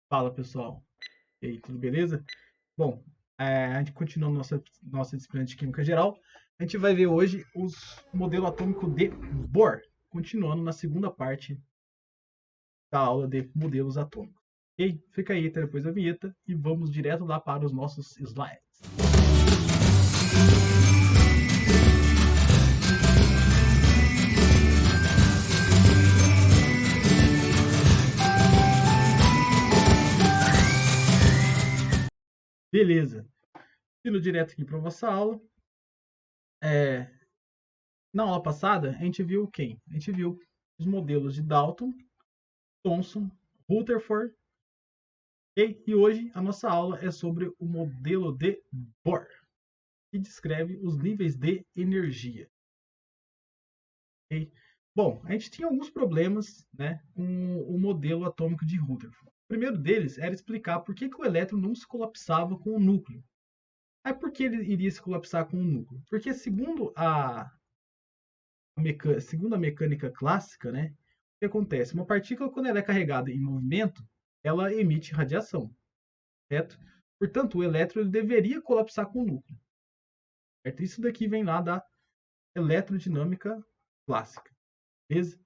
Fala pessoal, e aí, tudo beleza? Bom, a gente continua nossa disciplina de Química Geral. A gente vai ver hoje o modelo atômico de Bohr, continuando na segunda parte da aula de modelos atômicos. Ok? Fica aí até depois da vinheta e vamos direto lá para os nossos slides. Beleza, indo direto aqui para a nossa aula. Na aula passada, a gente viu quem? A gente viu os modelos de Dalton, Thomson, Rutherford. E hoje a nossa aula é sobre o modelo de Bohr, que descreve os níveis de energia. Okay? Bom, a gente tinha alguns problemas, né, com o modelo atômico de Rutherford. O primeiro deles era explicar por que o elétron não se colapsava com o núcleo. Aí por que ele iria se colapsar com o núcleo? Porque segundo a mecânica clássica, né, o que acontece? Uma partícula, quando ela é carregada em movimento, ela emite radiação, certo? Portanto, o elétron ele deveria colapsar com o núcleo. Certo? Isso daqui vem lá da eletrodinâmica clássica. Beleza?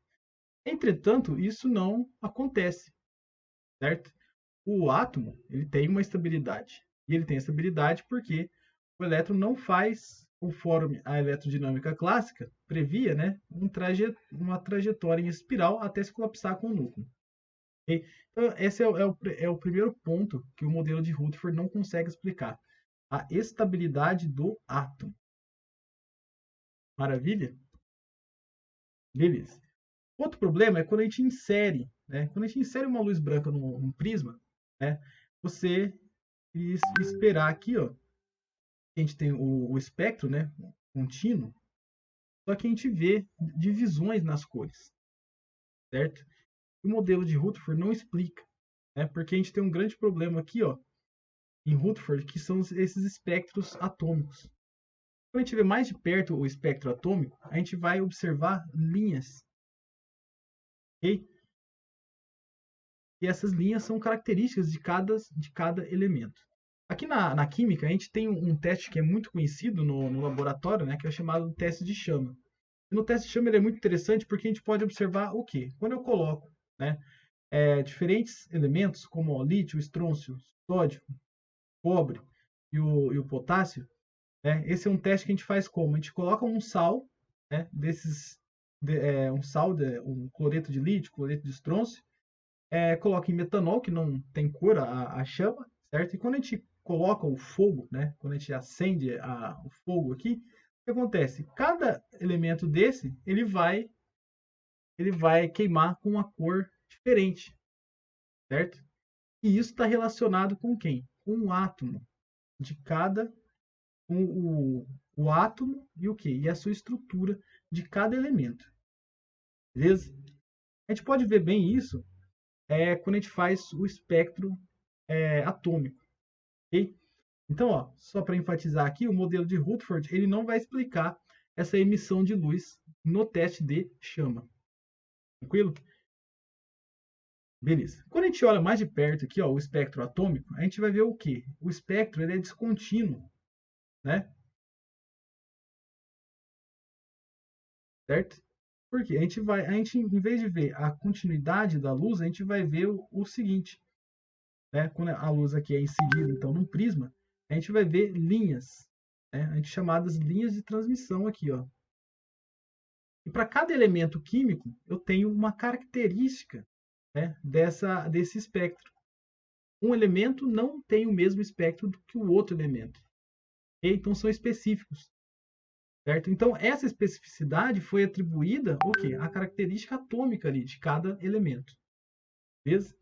Entretanto, isso não acontece, certo? O átomo ele tem uma estabilidade. E ele tem estabilidade porque o elétron não faz, conforme a eletrodinâmica clássica previa, né, uma trajetória em espiral até se colapsar com o núcleo. Okay? Então, esse é o primeiro ponto que o modelo de Rutherford não consegue explicar. A estabilidade do átomo. Maravilha? Beleza. Outro problema é quando a gente insere, né? Quando a gente insere uma luz branca num prisma, né? Você esperar aqui, ó, a gente tem o espectro, né? Contínuo, só que a gente vê divisões nas cores, certo? O modelo de Rutherford não explica, né? Porque a gente tem um grande problema aqui, ó, em Rutherford, que são esses espectros atômicos. Quando a gente vê mais de perto o espectro atômico, a gente vai observar linhas, ok? E essas linhas são características de cada elemento. Aqui na química, a gente tem um teste que é muito conhecido no laboratório, né, que é chamado teste de chama. E no teste de chama ele é muito interessante porque a gente pode observar o quê? Quando eu coloco, né, diferentes elementos, como o lítio, estrôncio, sódio, cobre e o potássio, né, esse é um teste que a gente faz como? A gente coloca um sal, né, um cloreto de lítio, cloreto de estrôncio, coloca em metanol, que não tem cor a chama, certo? E quando a gente coloca o fogo, né? Quando a gente acende o fogo aqui, o que acontece? Cada elemento desse, ele vai queimar com uma cor diferente, certo? E isso está relacionado com quem? Com o átomo de cada, com o átomo e o quê? E a sua estrutura de cada elemento, beleza? A gente pode ver bem isso quando a gente faz o espectro atômico. Ok? Então, ó, só para enfatizar aqui, o modelo de Rutherford ele não vai explicar essa emissão de luz no teste de chama. Tranquilo? Beleza. Quando a gente olha mais de perto aqui, ó, o espectro atômico, a gente vai ver o quê? O espectro ele é descontínuo, né? Certo? Porque a gente, em vez de ver a continuidade da luz, a gente vai ver o seguinte, né? Quando a luz aqui é incidida, então, num prisma, a gente vai ver linhas, né? A gente chamadas linhas de transmissão aqui, ó. E para cada elemento químico, eu tenho uma característica, né, desse espectro. Um elemento não tem o mesmo espectro do que o outro elemento. Okay? Então, são específicos. Certo? Então, essa especificidade foi atribuída o quê? À característica atômica ali, de cada elemento. Beleza?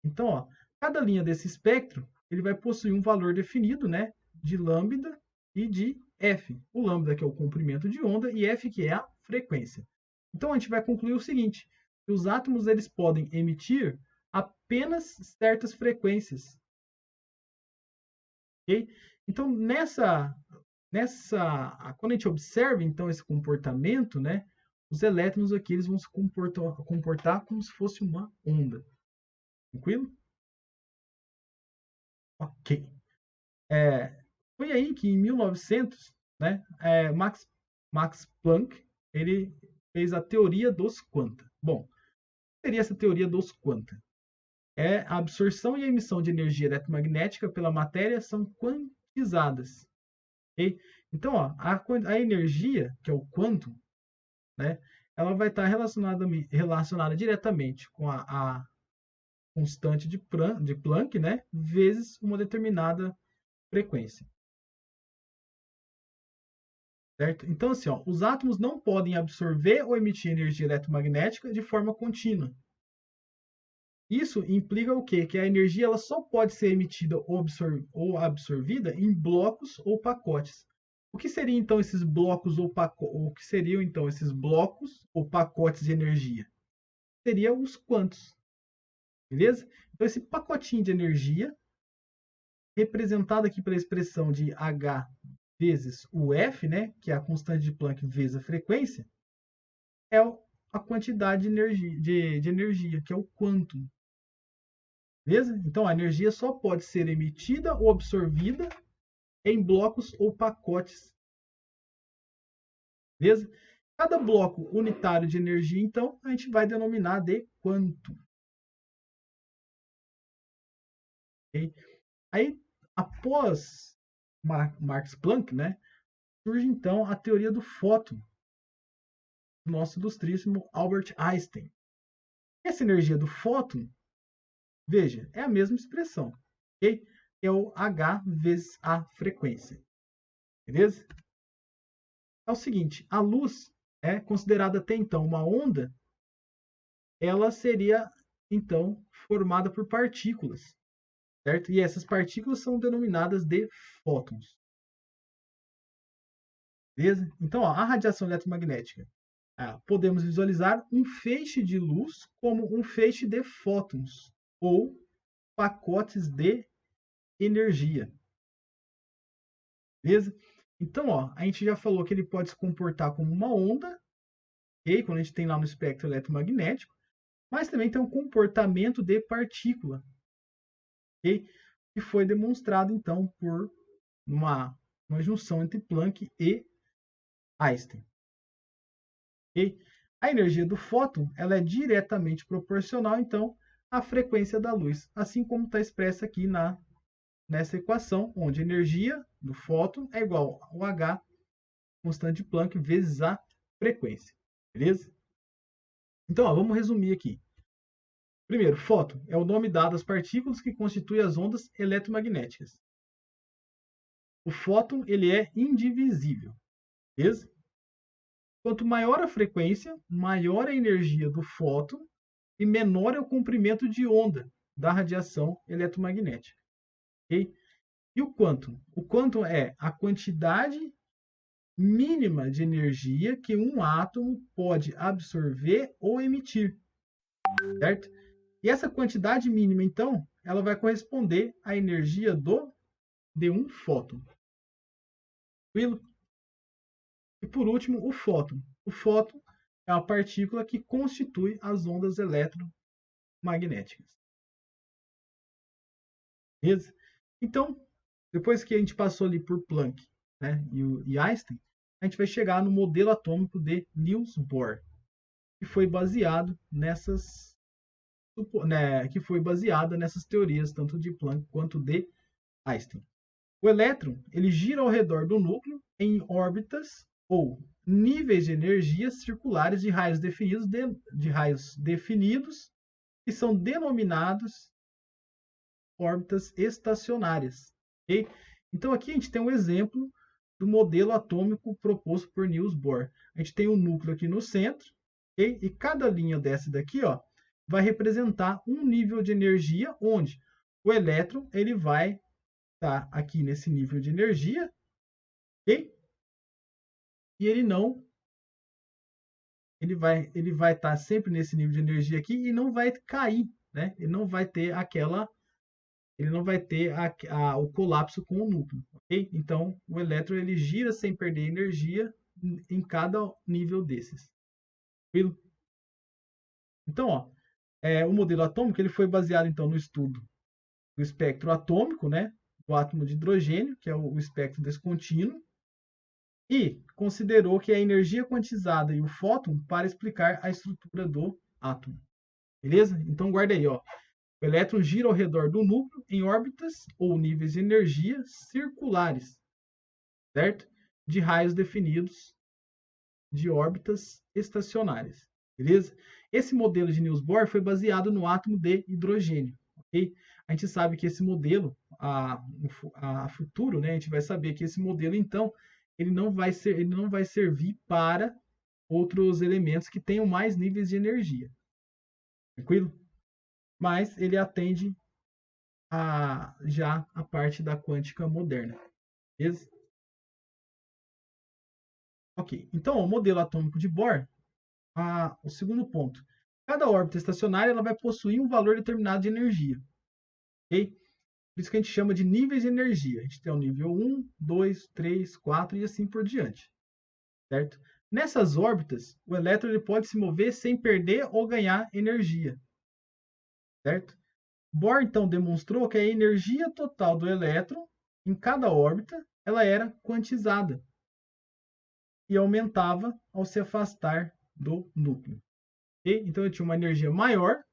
Então, ó, cada linha desse espectro ele vai possuir um valor definido, né, de lambda e de f. O lambda que é o comprimento de onda e f que é a frequência. Então a gente vai concluir o seguinte: que os átomos eles podem emitir apenas certas frequências. Okay? Então quando a gente observa então esse comportamento, né, os elétrons aqui eles vão se comportar como se fosse uma onda. Tranquilo? Ok. Foi aí que em 1900, né, Max Planck ele fez a teoria dos quanta. Bom, o que seria essa teoria dos quanta? A absorção e a emissão de energia eletromagnética pela matéria são quantizadas. Okay? Então, ó, a energia, que é o quantum, né, ela vai estar relacionada diretamente com a constante de Planck, né, vezes uma determinada frequência. Certo? Então, assim, ó, os átomos não podem absorver ou emitir energia eletromagnética de forma contínua. Isso implica o quê? Que a energia ela só pode ser emitida ou absorvida em blocos ou pacotes. O que seriam então esses blocos o que seriam então esses blocos ou pacotes de energia? Seriam os quantos, beleza? Então esse pacotinho de energia, representado aqui pela expressão de H vezes o F, né, que é a constante de Planck vezes a frequência, é a quantidade de energia, que é o quantum. Beleza? Então, a energia só pode ser emitida ou absorvida em blocos ou pacotes. Beleza? Cada bloco unitário de energia, então, a gente vai denominar de quantum. Okay? Aí, após Max Planck, né, surge, então, a teoria do fóton, do nosso ilustríssimo Albert Einstein. Essa energia do fóton, veja, é a mesma expressão. Okay? É o H vezes a frequência. Beleza? É o seguinte, a luz é considerada até então uma onda, ela seria então formada por partículas, certo? E essas partículas são denominadas de fótons. Beleza? Então, ó, a radiação eletromagnética. Podemos visualizar um feixe de luz como um feixe de fótons ou pacotes de energia. Beleza? Então, ó, a gente já falou que ele pode se comportar como uma onda, okay? Quando a gente tem lá no espectro eletromagnético, mas também tem um comportamento de partícula, okay? Que foi demonstrado, então, por uma junção entre Planck e Einstein. Okay? A energia do fóton ela é diretamente proporcional, então, à frequência da luz, assim como está expressa aqui nessa equação, onde a energia do fóton é igual ao H, constante de Planck, vezes a frequência. Beleza? Então, ó, vamos resumir aqui. Primeiro, fóton é o nome dado às partículas que constituem as ondas eletromagnéticas. O fóton ele é indivisível, beleza? Quanto maior a frequência, maior a energia do fóton e menor é o comprimento de onda da radiação eletromagnética. Okay? E o quantum? O quantum é a quantidade mínima de energia que um átomo pode absorver ou emitir, certo? E essa quantidade mínima, então, ela vai corresponder à energia de um fóton. Tranquilo? E por último, o fóton. O fóton é uma partícula que constitui as ondas eletromagnéticas. Beleza? Então, depois que a gente passou ali por Planck, né, e Einstein, a gente vai chegar no modelo atômico de Niels Bohr, que foi baseado nessas teorias, tanto de Planck quanto de Einstein. O elétron ele gira ao redor do núcleo em órbitas ou níveis de energia circulares de raios definidos que são denominados órbitas estacionárias. Okay? Então aqui a gente tem um exemplo do modelo atômico proposto por Niels Bohr. A gente tem um núcleo aqui no centro, okay? E cada linha dessa daqui, ó, vai representar um nível de energia onde o elétron ele vai estar aqui nesse nível de energia, ok? E ele vai estar sempre nesse nível de energia aqui e não vai cair, né? Ele não vai ter o colapso com o núcleo, ok? Então, o elétron ele gira sem perder energia em cada nível desses. Tranquilo? Então, ó, O modelo atômico ele foi baseado, então, no estudo do espectro atômico, né, do átomo de hidrogênio, que é o espectro descontínuo, e considerou que a energia quantizada e o fóton para explicar a estrutura do átomo. Beleza? Então guarda aí, ó. O elétron gira ao redor do núcleo em órbitas ou níveis de energia circulares, certo? De raios definidos de órbitas estacionárias, beleza? Esse modelo de Niels Bohr foi baseado no átomo de hidrogênio, ok? A gente sabe que esse modelo, a futuro, né, a gente vai saber que esse modelo, então, ele não vai servir para outros elementos que tenham mais níveis de energia, tranquilo? Mas ele atende já a parte da quântica moderna, beleza? Ok, então o modelo atômico de Bohr, o segundo ponto. Cada órbita estacionária ela vai possuir um valor determinado de energia, ok? Por isso que a gente chama de níveis de energia. A gente tem o nível 1, 2, 3, 4 e assim por diante, certo? Nessas órbitas, o elétron ele pode se mover sem perder ou ganhar energia, certo? Bohr então demonstrou que a energia total do elétron em cada órbita ela era quantizada e aumentava ao se afastar do núcleo. Okay? Então ele tinha uma energia maior,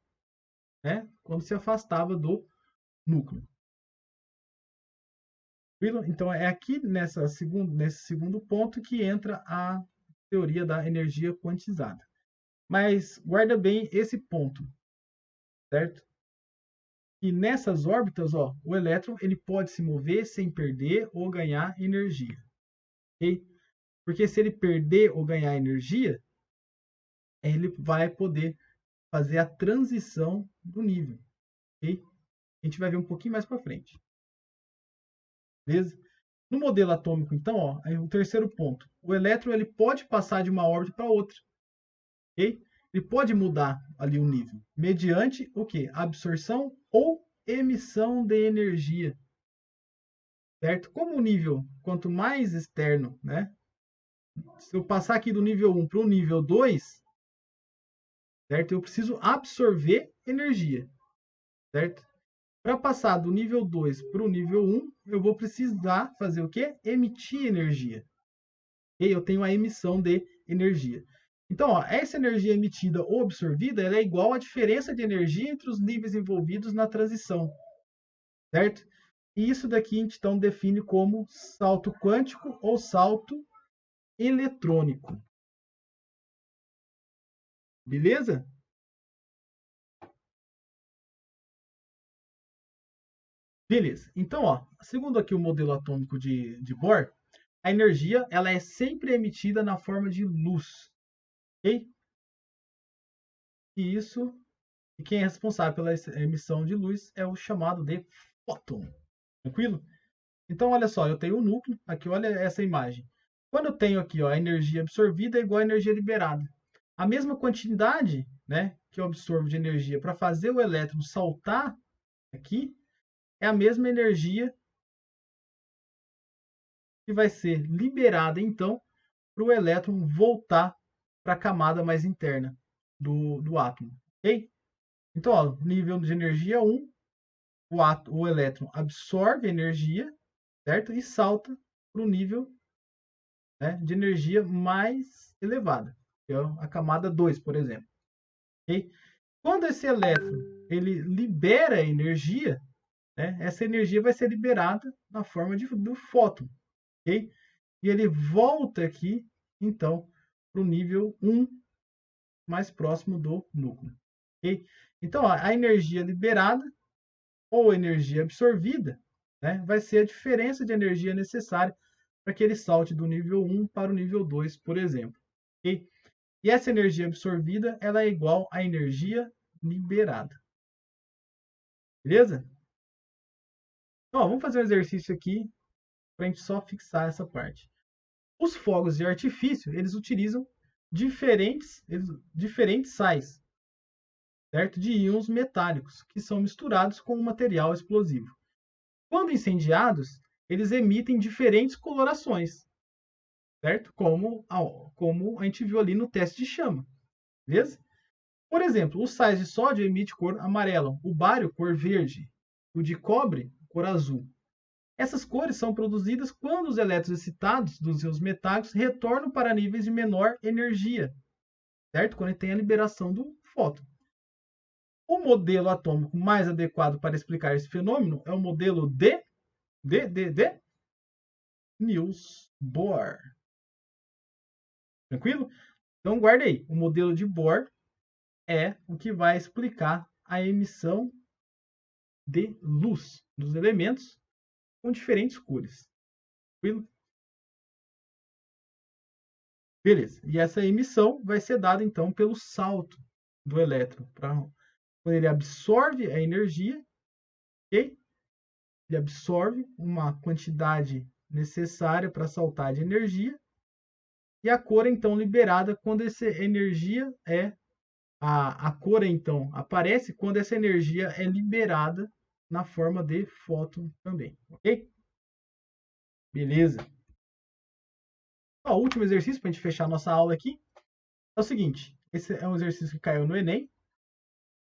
né, quando se afastava do núcleo. Então é aqui nesse segundo ponto que entra a teoria da energia quantizada. Mas guarda bem esse ponto, certo? E nessas órbitas, ó, o elétron ele pode se mover sem perder ou ganhar energia. Okay? Porque se ele perder ou ganhar energia, ele vai poder fazer a transição do nível. Okay? A gente vai ver um pouquinho mais para frente. Beleza? No modelo atômico, então, ó, aí o terceiro ponto. O elétron ele pode passar de uma órbita para outra. Okay? Ele pode mudar ali o nível, mediante o quê? Absorção ou emissão de energia. Certo? Como o nível, quanto mais externo, né? Se eu passar aqui do nível 1 para o nível 2, certo? Eu preciso absorver energia, certo? Para passar do nível 2 para o nível 1, eu vou precisar fazer o quê? Emitir energia. E eu tenho a emissão de energia. Então, ó, essa energia emitida ou absorvida ela é igual à diferença de energia entre os níveis envolvidos na transição, certo? E isso daqui a gente então define como salto quântico ou salto eletrônico. Beleza? Beleza. Então, ó, segundo aqui o modelo atômico de Bohr, a energia ela é sempre emitida na forma de luz. Ok? E quem é responsável pela emissão de luz é o chamado de fóton. Tranquilo? Então, olha só, eu tenho o núcleo, aqui olha essa imagem. Quando eu tenho aqui ó, a energia absorvida é igual à energia liberada. A mesma quantidade, né, que eu absorvo de energia para fazer o elétron saltar aqui é a mesma energia que vai ser liberada, então, para o elétron voltar para a camada mais interna do átomo. Ok? Então, ó, nível de energia 1, o elétron absorve energia, certo? E salta para o nível, né, de energia mais elevada, que é a camada 2, por exemplo. Okay? Quando esse elétron ele libera energia, né, essa energia vai ser liberada na forma do fóton. Okay? E ele volta aqui, então, para o nível 1, mais próximo do núcleo. Okay? Então, a energia liberada ou energia absorvida, né, vai ser a diferença de energia necessária para que ele salte do nível 1 para o nível 2, por exemplo. Okay? E essa energia absorvida ela é igual à energia liberada. Beleza? Então, vamos fazer um exercício aqui para a gente só fixar essa parte. Os fogos de artifício, eles utilizam diferentes sais, certo? De íons metálicos, que são misturados com um material explosivo. Quando incendiados, eles emitem diferentes colorações, certo? Como a gente viu ali no teste de chama, beleza? Por exemplo, o sais de sódio emite cor amarela, o bário cor verde, o de cobre cor azul. Essas cores são produzidas quando os elétrons excitados dos íons metálicos retornam para níveis de menor energia, certo? Quando tem a liberação do fóton. O modelo atômico mais adequado para explicar esse fenômeno é o modelo de Niels Bohr. Tranquilo? Então guarda aí, o modelo de Bohr é o que vai explicar a emissão de luz dos elementos com diferentes cores. Tranquilo? Beleza. E essa emissão vai ser dada então pelo salto do elétron. Quando ele absorve a energia, ok? Ele absorve uma quantidade necessária para saltar de energia. E a cor é então liberada quando essa energia é. A cor então aparece quando essa energia é liberada na forma de fóton também, ok? Beleza. Ó, o último exercício para a gente fechar a nossa aula aqui é o seguinte. Esse é um exercício que caiu no Enem.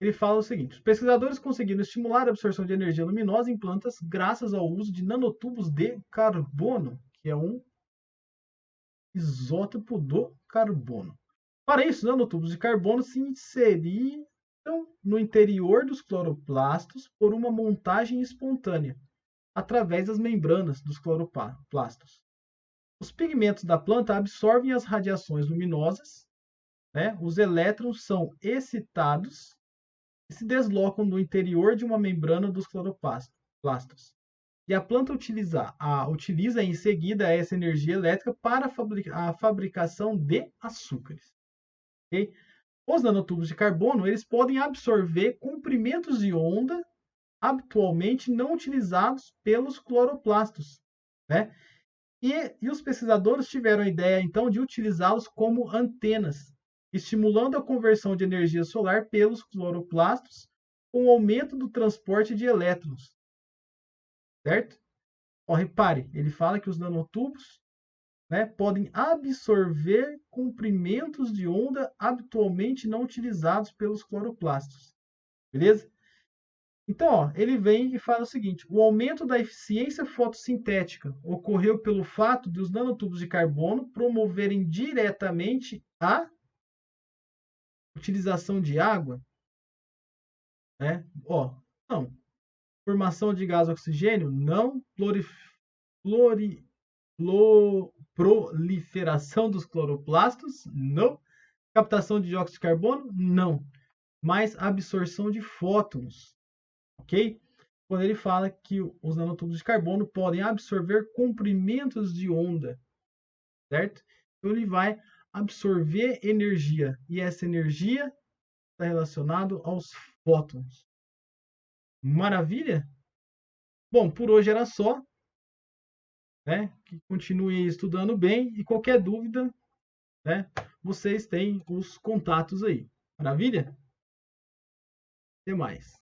Ele fala o seguinte: os pesquisadores conseguiram estimular a absorção de energia luminosa em plantas graças ao uso de nanotubos de carbono, que é um isótopo do carbono. Para isso, nanotubos de carbono se inseriram no interior dos cloroplastos por uma montagem espontânea, através das membranas dos cloroplastos. Os pigmentos da planta absorvem as radiações luminosas, né? Os elétrons são excitados e se deslocam no interior de uma membrana dos cloroplastos. E a planta utiliza em seguida essa energia elétrica para a fabricação de açúcares. Okay? Os nanotubos de carbono eles podem absorver comprimentos de onda habitualmente não utilizados pelos cloroplastos. Né? E os pesquisadores tiveram a ideia, então, de utilizá-los como antenas, estimulando a conversão de energia solar pelos cloroplastos com o aumento do transporte de elétrons. Certo? Ó, repare, ele fala que os nanotubos, né, podem absorver comprimentos de onda habitualmente não utilizados pelos cloroplastos. Beleza? Então, ó, ele vem e fala o seguinte: o aumento da eficiência fotossintética ocorreu pelo fato de os nanotubos de carbono promoverem diretamente a utilização de água. Né? Ó, não. Formação de gás oxigênio, não. Proliferação dos cloroplastos, não. Captação de dióxido de carbono, não. Mas absorção de fótons, ok? Quando ele fala que os nanotubos de carbono podem absorver comprimentos de onda, certo? Então ele vai absorver energia e essa energia está relacionada aos fótons. Maravilha? Bom, por hoje era só. Né? Que continue estudando bem e qualquer dúvida, né? Vocês têm os contatos aí. Maravilha? Até mais.